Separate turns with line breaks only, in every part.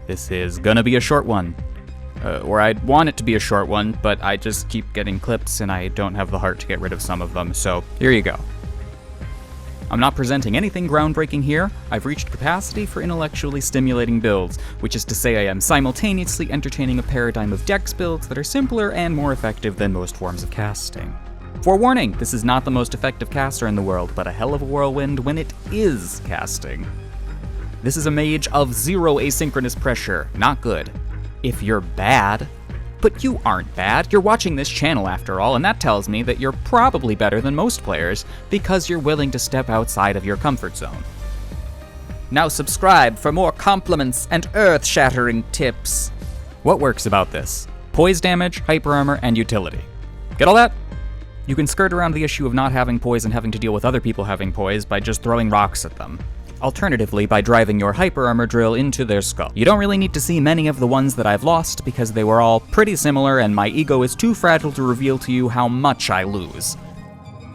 This is gonna be a short one. Or I'd want it to be a short one, but I just keep getting clips and I don't have the heart to get rid of some of them, so here you go. I'm not presenting anything groundbreaking here. I've reached capacity for intellectually stimulating builds, which is to say I am simultaneously entertaining a paradigm of dex builds that are simpler and more effective than most forms of casting. Forewarning, this is not the most effective caster in the world, but a hell of a whirlwind when it is casting. This is a mage of 0 asynchronous pressure, not good. If you're bad, but you aren't bad, you're watching this channel after all, and that tells me that you're probably better than most players because you're willing to step outside of your comfort zone. Now subscribe for more compliments and earth-shattering tips. What works about this? Poise damage, hyper armor, and utility. Get all that? You can skirt around the issue of not having poise and having to deal with other people having poise by just throwing rocks at them. Alternatively, by driving your hyper armor drill into their skull. You don't really need to see many of the ones that I've lost because they were all pretty similar and my ego is too fragile to reveal to you how much I lose.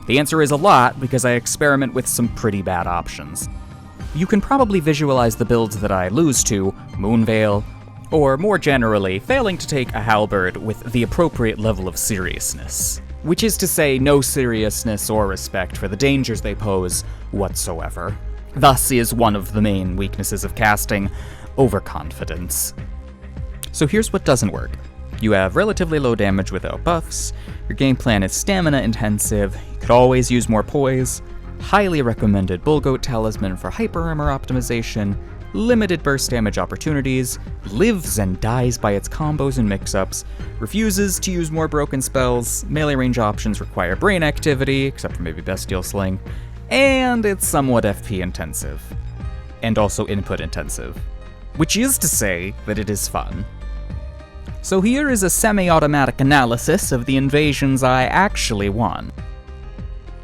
The answer is a lot because I experiment with some pretty bad options. You can probably visualize the builds that I lose to, Moonveil, or more generally, failing to take a halberd with the appropriate level of seriousness. Which is to say, no seriousness or respect for the dangers they pose whatsoever. Thus is one of the main weaknesses of casting, overconfidence. So here's what doesn't work. You have relatively low damage without buffs, your game plan is stamina intensive, you could always use more poise, highly recommended Bullgoat Talisman for hyper armor optimization, limited burst damage opportunities, lives and dies by its combos and mix-ups, refuses to use more broken spells, melee range options require brain activity, except for maybe Bestial Sling, and it's somewhat FP intensive. And also input intensive. Which is to say that it is fun. So here is a semi-automatic analysis of the invasions I actually won.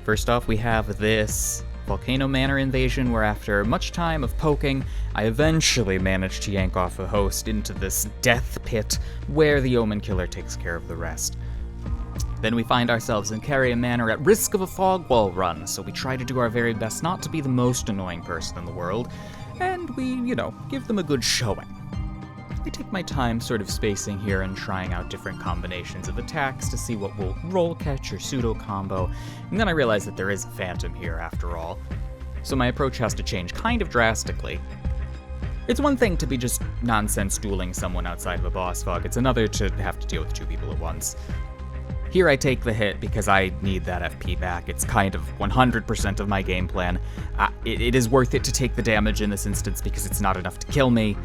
First off, we have this Volcano Manor invasion where after much time of poking, I eventually managed to yank off a host into this death pit where the Omen Killer takes care of the rest. Then we find ourselves in Carrion Manor at risk of a fog wall run, so we try to do our very best not to be the most annoying person in the world, and we, give them a good showing. I take my time sort of spacing here and trying out different combinations of attacks to see what will roll catch or pseudo combo, and then I realize that there is a phantom here after all, so my approach has to change kind of drastically. It's one thing to be just nonsense dueling someone outside of a boss fog, it's another to have to deal with 2 people at once. Here I take the hit because I need that FP back. It's kind of 100% of my game plan. It is worth it to take the damage in this instance because it's not enough to kill me,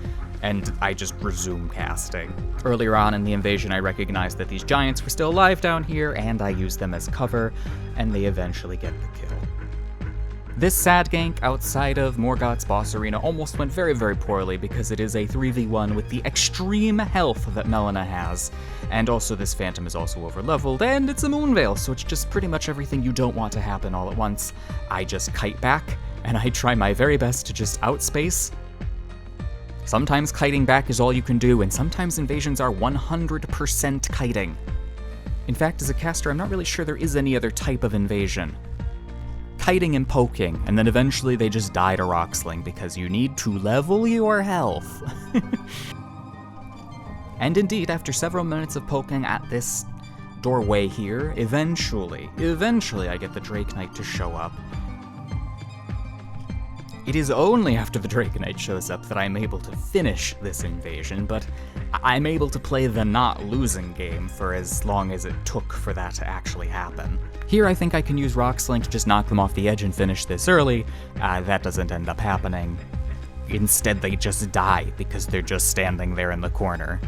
and I just resume casting. Earlier on in the invasion, I recognized that these giants were still alive down here, and I used them as cover, and they eventually get the kill. This sad gank outside of Morgoth's boss arena almost went very, very poorly because it is a 3v1 with the extreme health that Melina has. And also this phantom is also overleveled, and it's a Moonveil, so it's just pretty much everything you don't want to happen all at once. I just kite back, and I try my very best to just outspace. Sometimes kiting back is all you can do, and sometimes invasions are 100% kiting. In fact, as a caster, I'm not really sure there is any other type of invasion. Kiting and poking, and then eventually they just die to rock sling because you need to level your health. And indeed, after several minutes of poking at this doorway here, eventually I get the Drake Knight to show up. It is only after the Drake Knight shows up that I'm able to finish this invasion, but I'm able to play the not losing game for as long as it took for that to actually happen. Here I think I can use Rock Sling to just knock them off the edge and finish this early. That doesn't end up happening. Instead they just die because they're just standing there in the corner.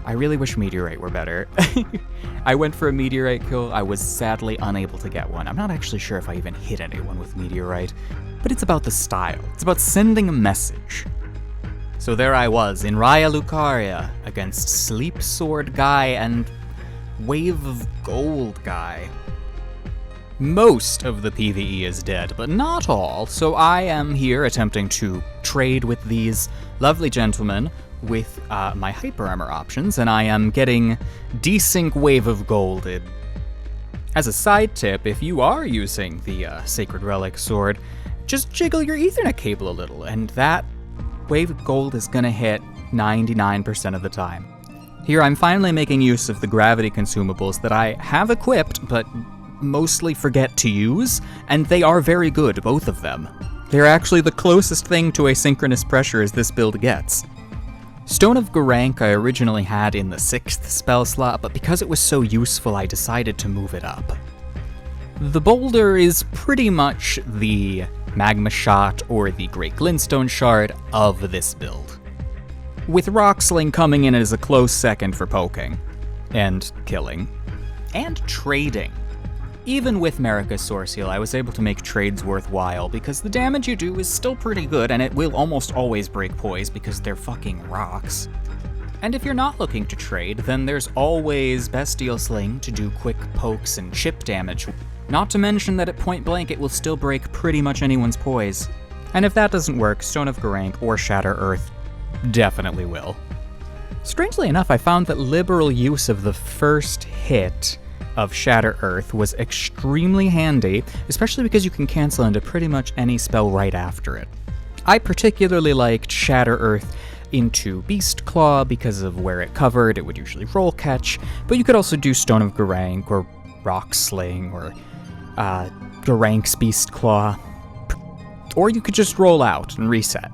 I really wish Meteorite were better. I went for a Meteorite kill, I was sadly unable to get one. I'm not actually sure if I even hit anyone with Meteorite, but it's about the style. It's about sending a message. So there I was, in Raya Lucaria, against Sleep Sword Guy and Wave of Gold Guy. Most of the PvE is dead, but not all, so I am here attempting to trade with these lovely gentlemen with my hyper armor options, and I am getting desync Wave of Golded. As a side tip, if you are using the Sacred Relic Sword, just jiggle your Ethernet cable a little, and that Wave of Gold is gonna hit 99% of the time. Here I'm finally making use of the gravity consumables that I have equipped, but mostly forget to use, and they are very good, both of them. They're actually the closest thing to asynchronous pressure as this build gets. Stone of Garank I originally had in the 6th spell slot, but because it was so useful I decided to move it up. The boulder is pretty much the magma shot or the Great Glintstone shard of this build, with Rock Sling coming in as a close second for poking, and killing, and trading. Even with Marika's Source Heal, I was able to make trades worthwhile because the damage you do is still pretty good and it will almost always break poise because they're fucking rocks. And if you're not looking to trade, then there's always Bestial Sling to do quick pokes and chip damage. Not to mention that at point blank it will still break pretty much anyone's poise. And if that doesn't work, Stone of Garank or Shatter Earth definitely will. Strangely enough, I found that liberal use of the first hit of Shatter Earth was extremely handy, especially because you can cancel into pretty much any spell right after it. I particularly liked Shatter Earth into Beast Claw because of where it covered. It would usually roll catch, but you could also do Stone of Garank or Rock Sling or Garank's Beast Claw, or you could just roll out and reset.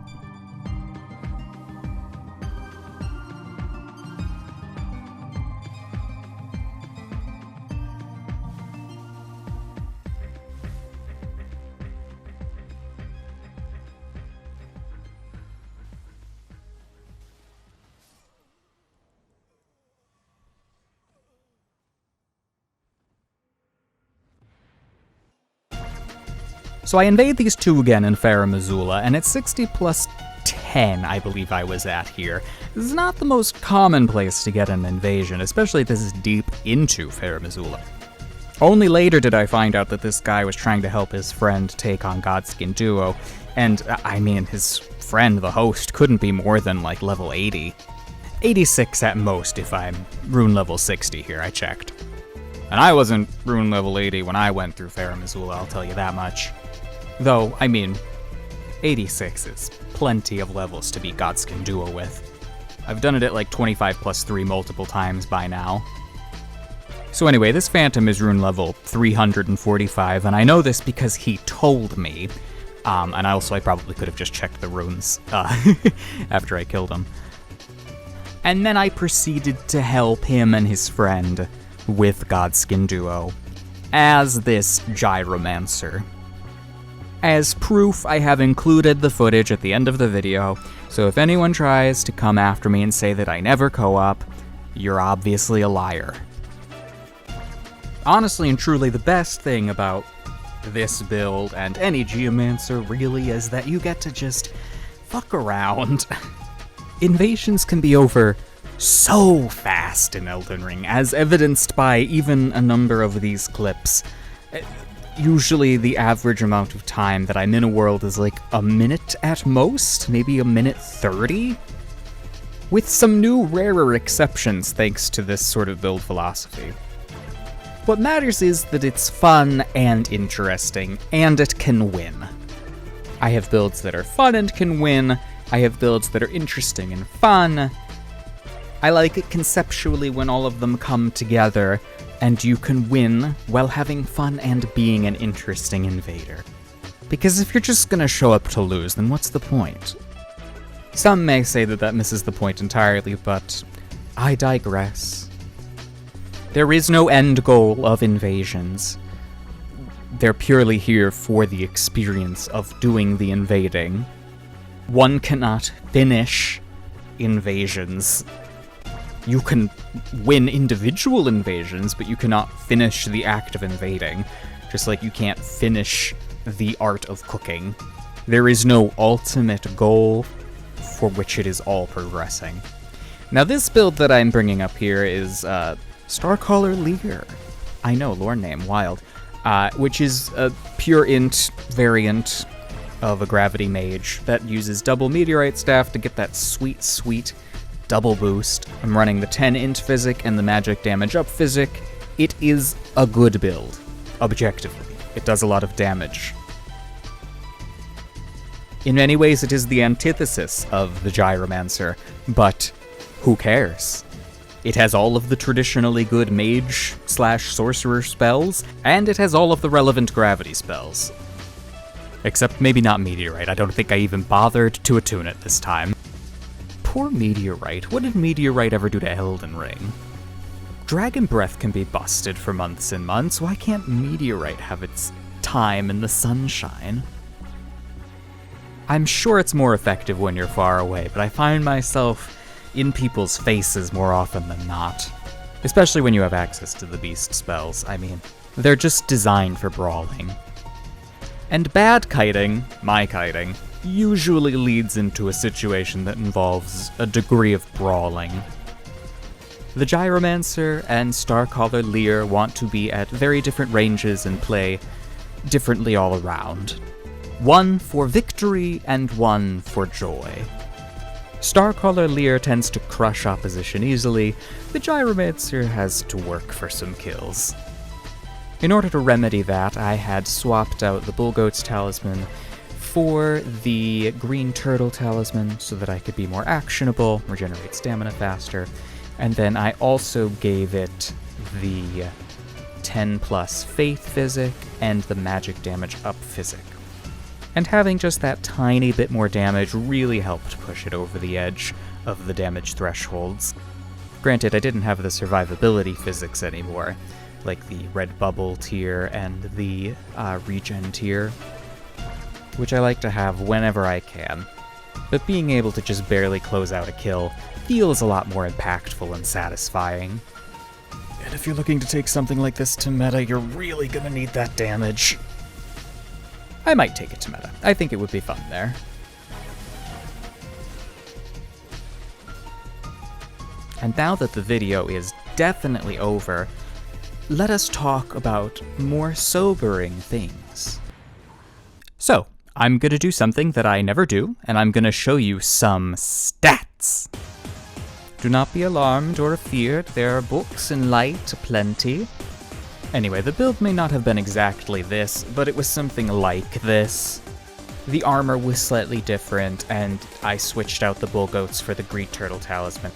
So I invade these two again in Farum Azula, and it's 60 plus 10, I believe I was at here. This is not the most common place to get an invasion, especially if this is deep into Farum Azula. Only later did I find out that this guy was trying to help his friend take on Godskin Duo, and I mean, his friend, the host, couldn't be more than like level 80. 86 at most if I'm rune level 60 here, I checked. And I wasn't rune level 80 when I went through Farum Azula, I'll tell you that much. Though, I mean, 86 is plenty of levels to beat Godskin Duo with. I've done it at like 25 plus 3 multiple times by now. So anyway, this Phantom is rune level 345, and I know this because he told me. And also I probably could have just checked the runes after I killed him. And then I proceeded to help him and his friend with Godskin Duo as this Gyromancer. As proof, I have included the footage at the end of the video, so if anyone tries to come after me and say that I never co-op, you're obviously a liar. Honestly and truly, the best thing about this build, and any Geomancer really, is that you get to just fuck around. Invasions can be over so fast in Elden Ring, as evidenced by even a number of these clips. Usually the average amount of time that I'm in a world is like a minute at most, maybe a minute 30? With some new rarer exceptions thanks to this sort of build philosophy. What matters is that it's fun and interesting, and it can win. I have builds that are fun and can win, I have builds that are interesting and fun. I like it conceptually when all of them come together, and you can win while having fun and being an interesting invader. Because if you're just gonna show up to lose, then what's the point? Some may say that that misses the point entirely, but I digress. There is no end goal of invasions. They're purely here for the experience of doing the invading. One cannot finish invasions. You can win individual invasions, but you cannot finish the act of invading, just like you can't finish the art of cooking. There is no ultimate goal for which it is all progressing. Now this build that I'm bringing up here is Starcaller Lear. I know, lore name, wild. Which is a pure int variant of a gravity mage that uses double meteorite staff to get that sweet, sweet double boost. I'm running the 10 int physic and the magic damage up physic. It is a good build, objectively. It does a lot of damage. In many ways, it is the antithesis of the Gyromancer, but who cares? It has all of the traditionally good mage/sorcerer spells, and it has all of the relevant gravity spells. Except maybe not Meteorite. I don't think I even bothered to attune it this time. Poor Meteorite. What did Meteorite ever do to Elden Ring? Dragon Breath can be busted for months and months. Why can't Meteorite have its time in the sunshine? I'm sure it's more effective when you're far away, but I find myself in people's faces more often than not. Especially when you have access to the beast spells. I mean, they're just designed for brawling. And bad kiting, my kiting, usually leads into a situation that involves a degree of brawling. The Gyromancer and Starcaller Lear want to be at very different ranges and play differently all around. One for victory and one for joy. Starcaller Lear tends to crush opposition easily. The Gyromancer has to work for some kills. In order to remedy that, I had swapped out the Bullgoat's Talisman for the Green Turtle Talisman so that I could be more actionable, regenerate stamina faster, and then I also gave it the 10 plus Faith Physic and the Magic Damage Up Physic. And having just that tiny bit more damage really helped push it over the edge of the damage thresholds. Granted, I didn't have the survivability physics anymore, like the red bubble tier and the regen tier, which I like to have whenever I can. But being able to just barely close out a kill feels a lot more impactful and satisfying. And if you're looking to take something like this to meta, you're really gonna need that damage. I might take it to meta. I think it would be fun there. And now that the video is definitely over, let us talk about more sobering things. So, I'm gonna do something that I never do, and I'm gonna show you some stats. Do not be alarmed or afeared, there are books and light aplenty. Anyway, the build may not have been exactly this, but it was something like this. The armor was slightly different, and I switched out the Bullgoats for the Green Turtle Talisman.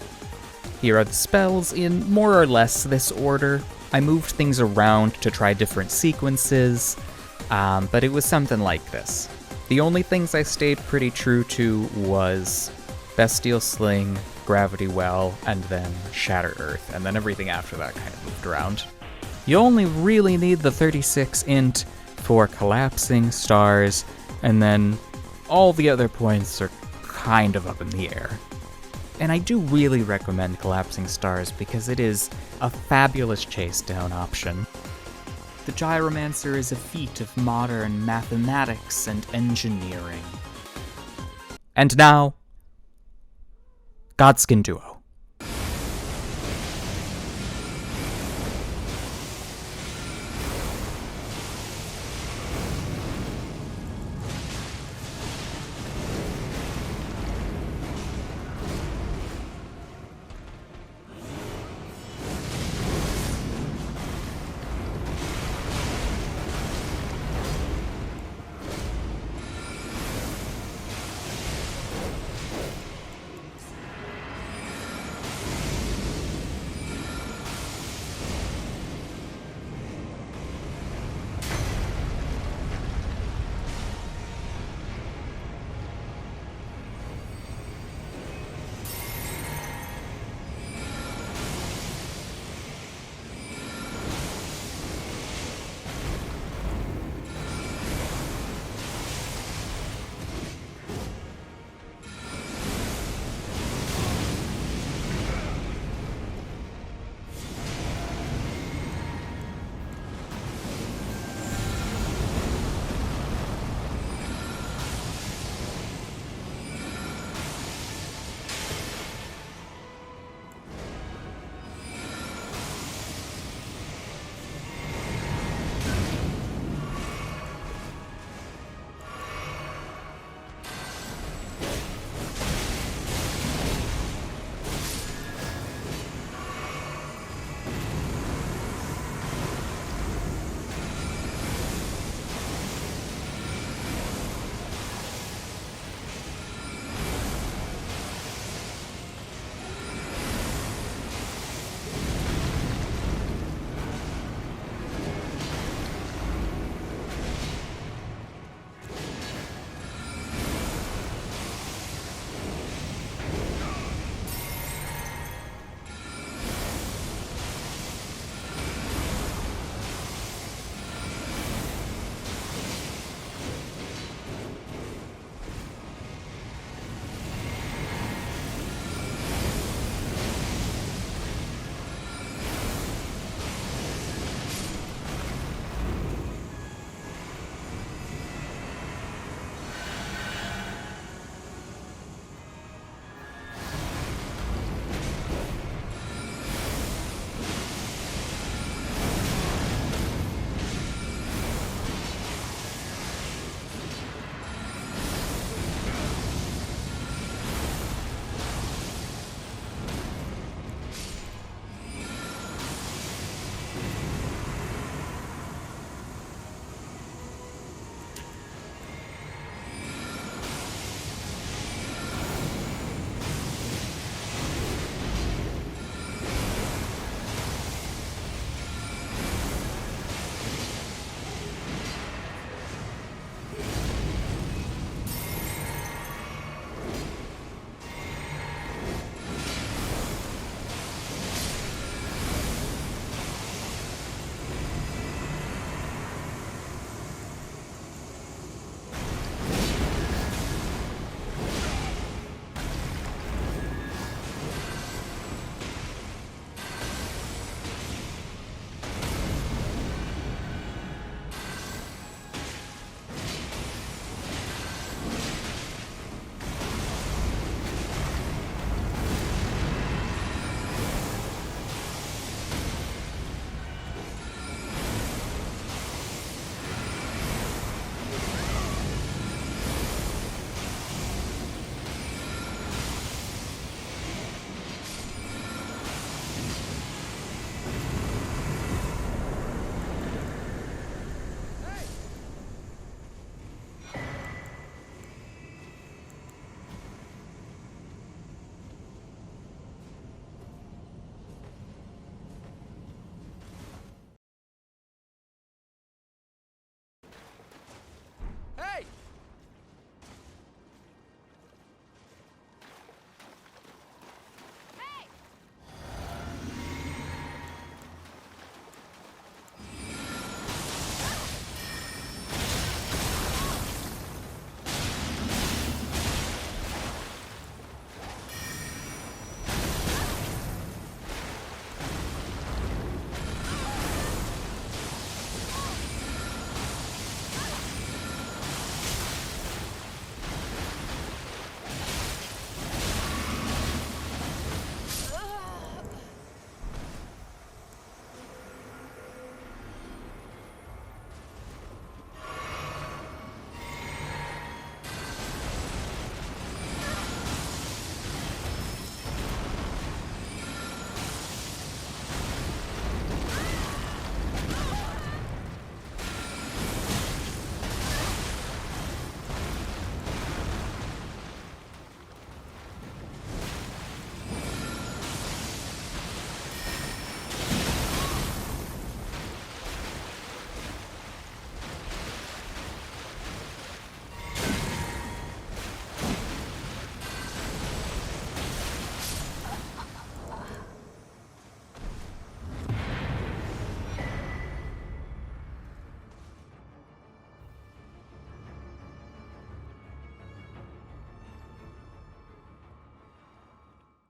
Here are the spells in more or less this order. I moved things around to try different sequences, but it was something like this. The only things I stayed pretty true to was Bestial Sling, Gravity Well, and then Shatter Earth, and then everything after that kind of moved around. You only really need the 36 int for collapsing stars, and then all the other points are kind of up in the air. And I do really recommend collapsing stars because it is a fabulous chase down option. The Gyromancer is a feat of modern mathematics and engineering. And now, Godskin Duo.